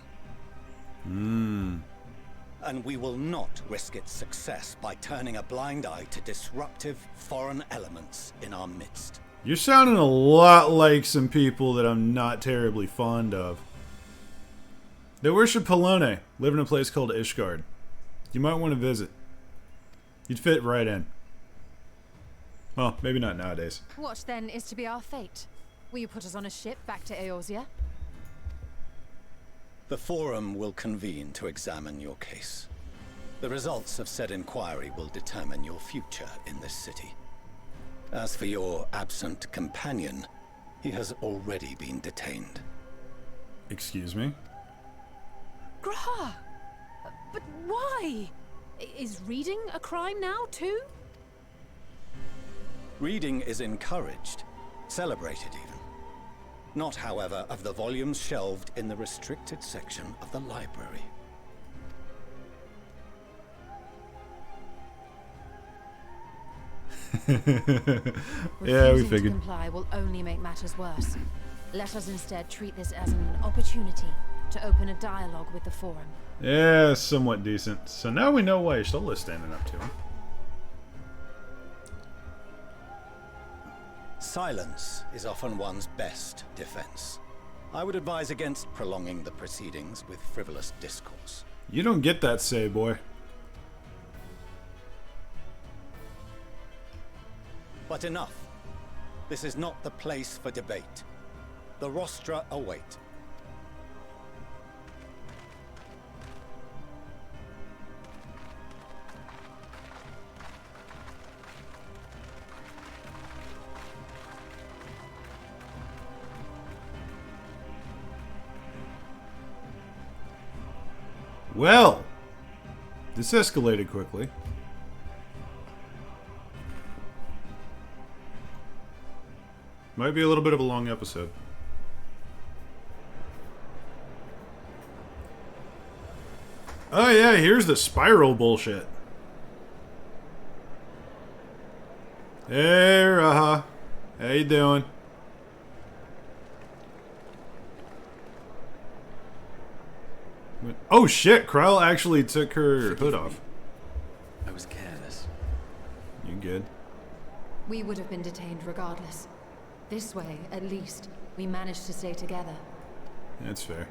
And we will not risk its success by turning a blind eye to disruptive foreign elements in our midst. You're sounding a lot like some people that I'm not terribly fond of. They worship Polone, live in a place called Ishgard. You might want to visit. You'd fit right in. Well, maybe not nowadays. What then is to be our fate? Will you put us on a ship back to Eorzea? The Forum will convene to examine your case. The results of said inquiry will determine your future in this city. As for your absent companion, he has already been detained. Excuse me? Grah! But why? Is reading a crime now, too? Reading is encouraged, celebrated even. Not, however, of the volumes shelved in the restricted section of the library. Yeah, we Refusing figured. to comply will only make matters worse. Let us instead treat this as an opportunity to open a dialogue with the Forum. Yeah, somewhat decent. So now we know why Yshtola's standing up to him. Silence is often one's best defense. I would advise against prolonging the proceedings with frivolous discourse. You don't get that say, boy. But enough. This is not the place for debate. The rostra await. Well, this escalated quickly. Might be a little bit of a long episode. Oh yeah, here's the spiral bullshit. Hey, Raha. How you doing? Oh shit, Krell actually took her hood off. I was careless. You good? We would have been detained regardless. This way, at least, we managed to stay together. That's fair.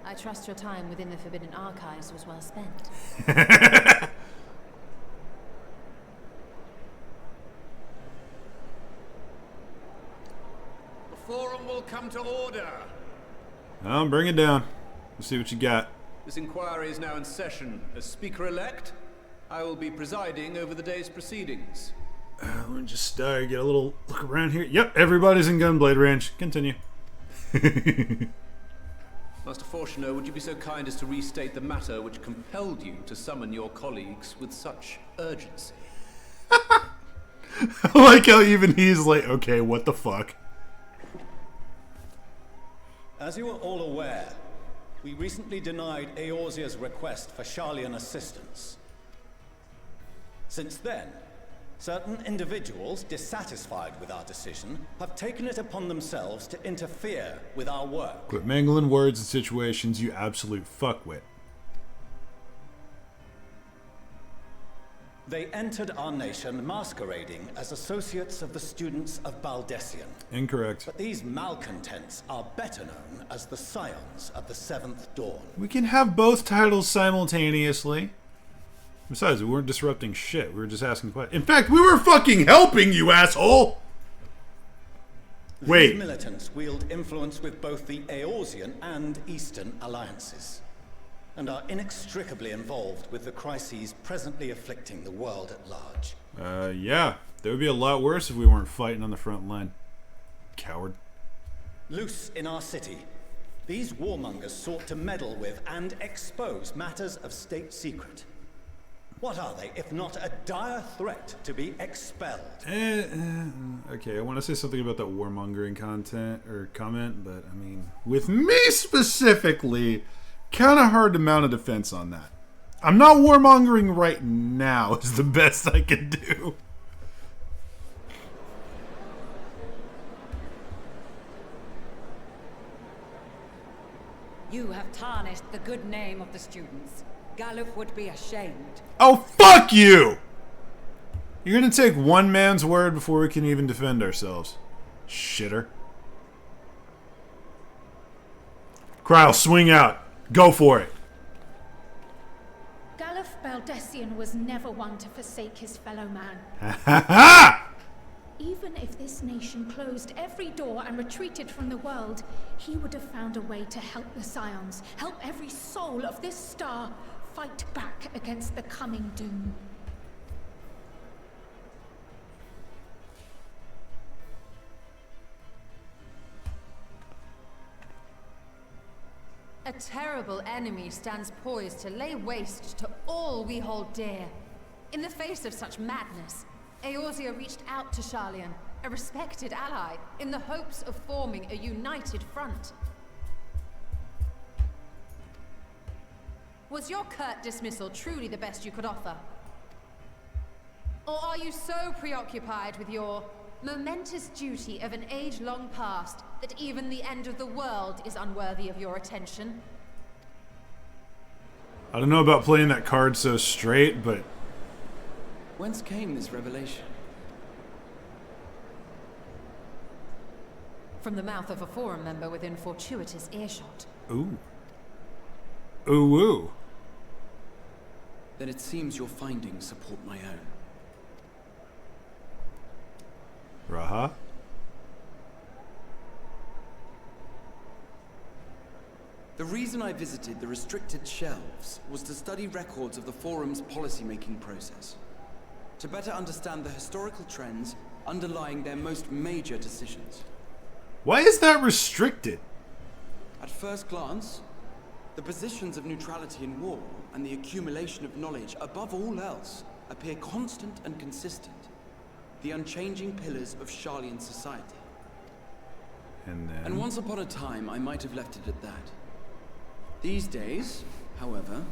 I trust your time within the Forbidden Archives was well spent. The forum will come to order. Bring it down. Let's see what you got. This inquiry is now in session. As Speaker-elect, I will be presiding over the day's proceedings. Let me just get a little look around here. Yep, everybody's in gunblade range. Continue. Master Fortuner, would you be so kind as to restate the matter which compelled you to summon your colleagues with such urgency? I like how even he's like, okay, what the fuck? As you are all aware, we recently denied Eorzea's request for Sharlayan assistance. Since then, certain individuals dissatisfied with our decision have taken it upon themselves to interfere with our work. Quit mangling words and situations, you absolute fuckwit. They entered our nation masquerading as associates of the students of Baldessian. Incorrect. But these malcontents are better known as the Scions of the Seventh Dawn. We can have both titles simultaneously. Besides, we weren't disrupting shit. We were just asking questions. In fact, we were fucking helping, you asshole! Wait. These militants wield influence with both the Eorzean and Eastern alliances, and are inextricably involved with the crises presently afflicting the world at large. Yeah. That would be a lot worse if we weren't fighting on the front line. Coward. Loose in our city, these warmongers sought to meddle with and expose matters of state secret. What are they, if not a dire threat to be expelled? Okay, I want to say something about that warmongering content or comment, but I mean, with me specifically, kind of hard to mount a defense on that. I'm not warmongering right now is the best I can do. You have tarnished the good name of the students. Galuf would be ashamed. Oh, fuck you! You're gonna take one man's word before we can even defend ourselves. Shitter. Kryle, swing out. Go for it. Galuf Baldessian was never one to forsake his fellow man. Ha ha ha! Even if this nation closed every door and retreated from the world, he would have found a way to help the Scions, help every soul of this star fight back against the coming doom. A terrible enemy stands poised to lay waste to all we hold dear. In the face of such madness, Eorzea reached out to Sharlayan, a respected ally, in the hopes of forming a united front. Was your curt dismissal truly the best you could offer? Or are you so preoccupied with your momentous duty of an age long past that even the end of the world is unworthy of your attention? I don't know about playing that card so straight, but... Whence came this revelation? From the mouth of a forum member within fortuitous earshot. Ooh. Ooh, ooh. Then it seems your findings support my own. Raha? The reason I visited the restricted shelves was to study records of the Forum's policy-making process, to better understand the historical trends underlying their most major decisions. Why is that restricted? At first glance, the positions of neutrality in war and the accumulation of knowledge above all else appear constant and consistent, the unchanging pillars of Sharlayan society. And once upon a time, I might have left it at that. These days, however,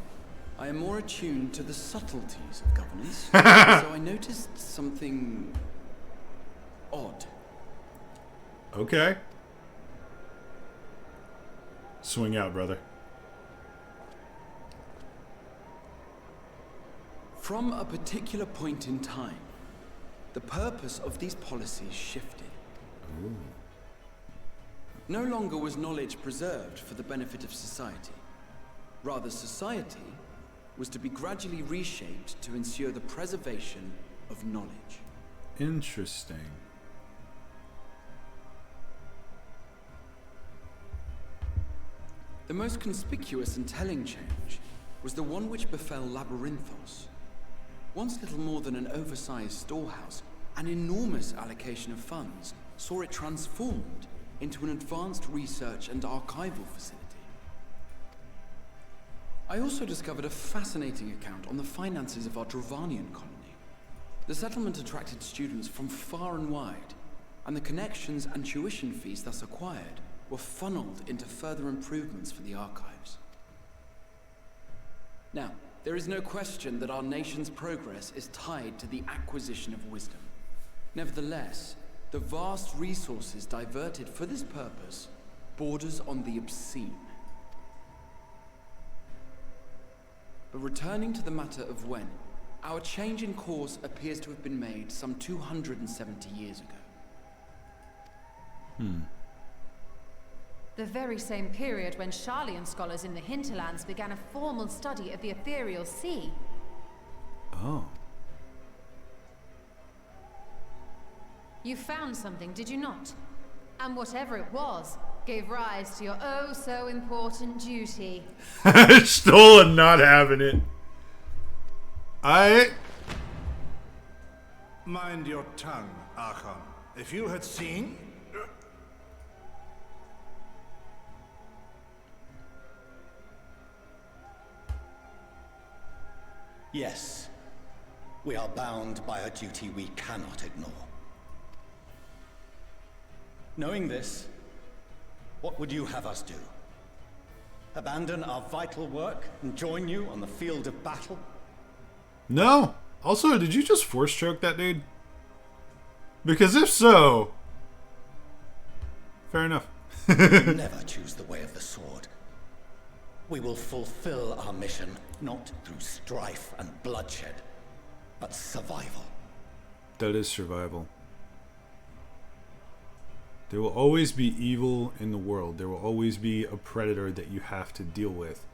I am more attuned to the subtleties of governance, so I noticed something odd. Okay. Swing out, brother. From a particular point in time, the purpose of these policies shifted. Ooh. No longer was knowledge preserved for the benefit of society. Rather, society was to be gradually reshaped to ensure the preservation of knowledge. Interesting. The most conspicuous and telling change was the one which befell Labyrinthos. Once little more than an oversized storehouse, an enormous allocation of funds saw it transformed into an advanced research and archival facility. I also discovered a fascinating account on the finances of our Dravanian colony. The settlement attracted students from far and wide, and the connections and tuition fees thus acquired were funneled into further improvements for the archives. Now, there is no question that our nation's progress is tied to the acquisition of wisdom. Nevertheless, the vast resources diverted for this purpose borders on the obscene. But returning to the matter of when, our change in course appears to have been made some 270 years ago. The very same period when Sharlayan scholars in the hinterlands began a formal study of the ethereal sea. Oh. You found something, did you not? And whatever it was, gave rise to your oh-so-important duty. Stolen, not having it. Mind your tongue, Archon. If you had seen... Yes. We are bound by a duty we cannot ignore. Knowing this, what would you have us do? Abandon our vital work and join you on the field of battle? No. Also, did you just force choke that dude? Because if so... Fair enough. Never choose the way of the sword. We will fulfill our mission, not through strife and bloodshed, but survival. That is survival. There will always be evil in the world. There will always be a predator that you have to deal with.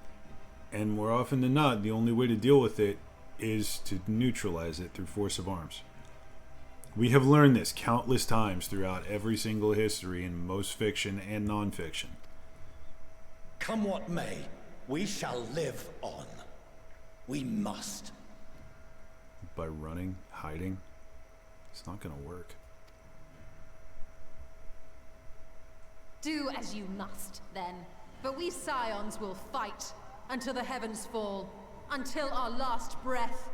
And more often than not, the only way to deal with it is to neutralize it through force of arms. We have learned this countless times throughout every single history in most fiction and non-fiction. Come what may, we shall live on. We must. By running, hiding, it's not going to work. Do as you must, then. But we Scions will fight until the heavens fall, until our last breath.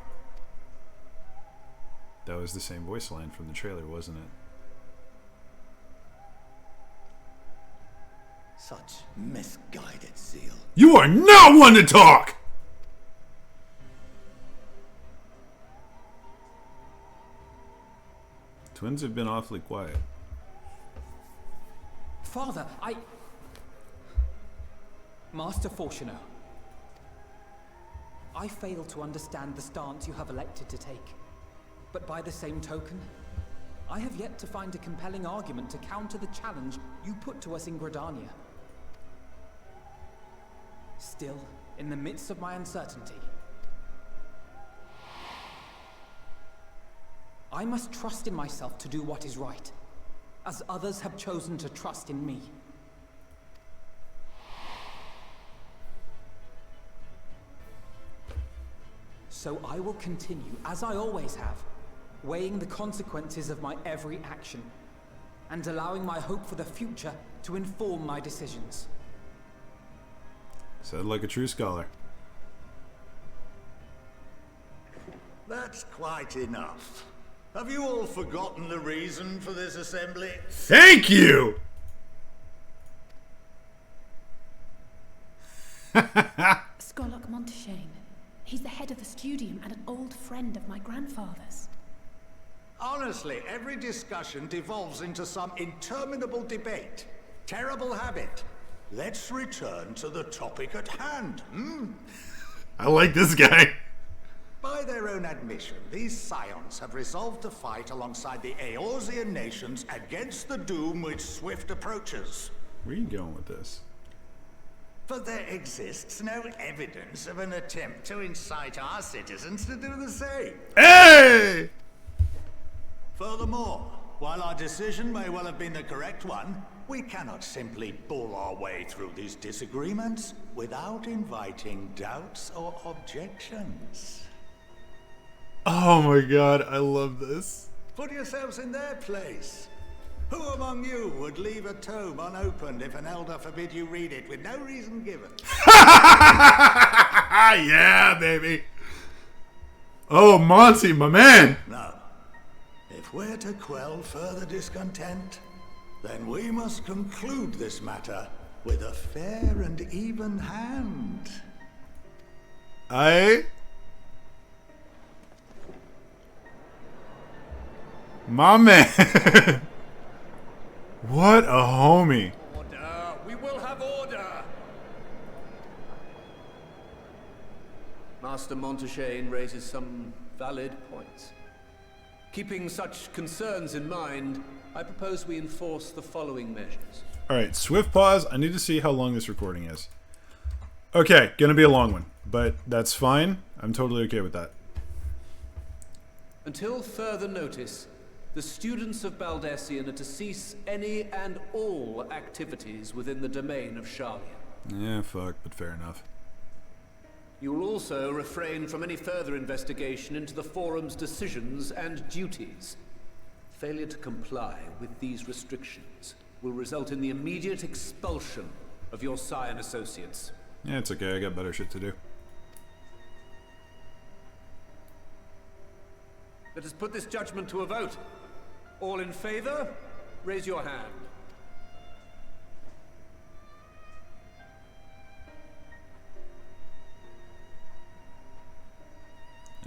That was the same voice line from the trailer, wasn't it? Such misguided zeal. You are not one to talk! Twins have been awfully quiet. Father, Master Fortuno, I fail to understand the stance you have elected to take. But by the same token, I have yet to find a compelling argument to counter the challenge you put to us in Gridania. Still, in the midst of my uncertainty, I must trust in myself to do what is right, as others have chosen to trust in me. So I will continue, as I always have, weighing the consequences of my every action, and allowing my hope for the future to inform my decisions. Said like a true scholar. That's quite enough. Have you all forgotten the reason for this assembly? Thank you! Skolok Monteshane. He's the head of the studium and an old friend of my grandfather's. Honestly, every discussion devolves into some interminable debate. Terrible habit. Let's return to the topic at hand, I like this guy. By their own admission, these scions have resolved to fight alongside the Eorzean nations against the doom which swift approaches. Where are you going with this? But there exists no evidence of an attempt to incite our citizens to do the same. Hey! Furthermore, while our decision may well have been the correct one, we cannot simply bull our way through these disagreements without inviting doubts or objections. Oh my god, I love this. Put yourselves in their place. Who among you would leave a tome unopened if an elder forbid you read it with no reason given? Yeah, baby. Oh, Monty, my man. No. If we're to quell further discontent, then we must conclude this matter with a fair and even hand. My man. What a homie. Order! We will have order! Master Monteshane raises some valid points. Keeping such concerns in mind, I propose we enforce the following measures. Alright, swift pause. I need to see how long this recording is. Okay, gonna be a long one, but that's fine. I'm totally okay with that. Until further notice, the students of Baldessian are to cease any and all activities within the domain of Sharlia. Yeah, fuck, but fair enough. You will also refrain from any further investigation into the Forum's decisions and duties. Failure to comply with these restrictions will result in the immediate expulsion of your Scion associates. Yeah, it's okay. I got better shit to do. Let us put this judgment to a vote. All in favor, raise your hand.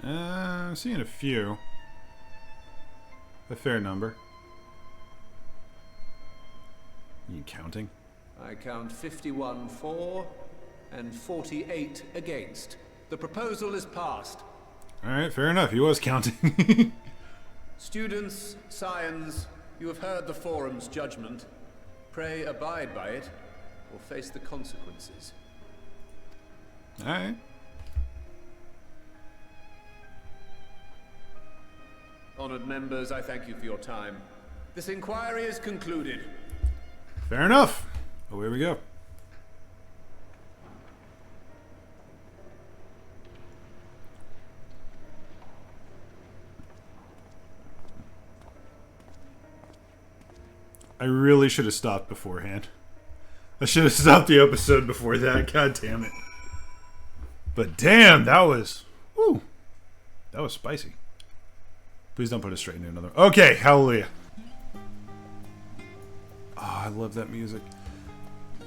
I'm seeing a few. A fair number. You counting? I count 51 for and 48 against. The proposal is passed. Alright, fair enough. He was counting. Students, scions, you have heard the Forum's judgment. Pray abide by it, or face the consequences. Alright. Honored members, I thank you for your time. This inquiry is concluded. Fair enough. Away we go. I really should have stopped beforehand. I should have stopped the episode before that. God damn it. But damn, that was... Woo. That was spicy. Please don't put us straight into another... Okay, hallelujah. Oh, I love that music.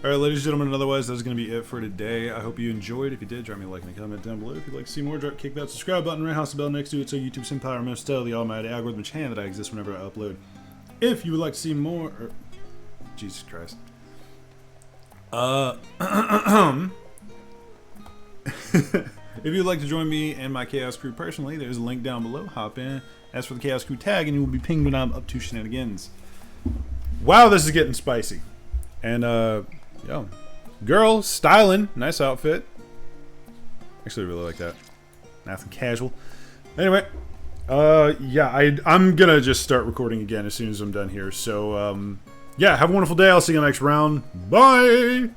Alright, ladies and gentlemen, and otherwise, that's going to be it for today. I hope you enjoyed. If you did, drop me a like and a comment down below. If you'd like to see more, kick that subscribe button, right house the bell next to it so YouTube's empower most tell the almighty algorithm hand that I exist whenever I upload. If you would like to see more... Jesus Christ. If you'd like to join me and my Chaos Crew personally, there's a link down below. Hop in, ask for the Chaos Crew tag, and you will be pinged when I'm up to shenanigans. Wow, this is getting spicy. And, yo. Girl, styling. Nice outfit. Actually, I really like that. Nothing casual. Anyway, yeah, I'm gonna just start recording again as soon as I'm done here. So, yeah, have a wonderful day. I'll see you next round. Bye!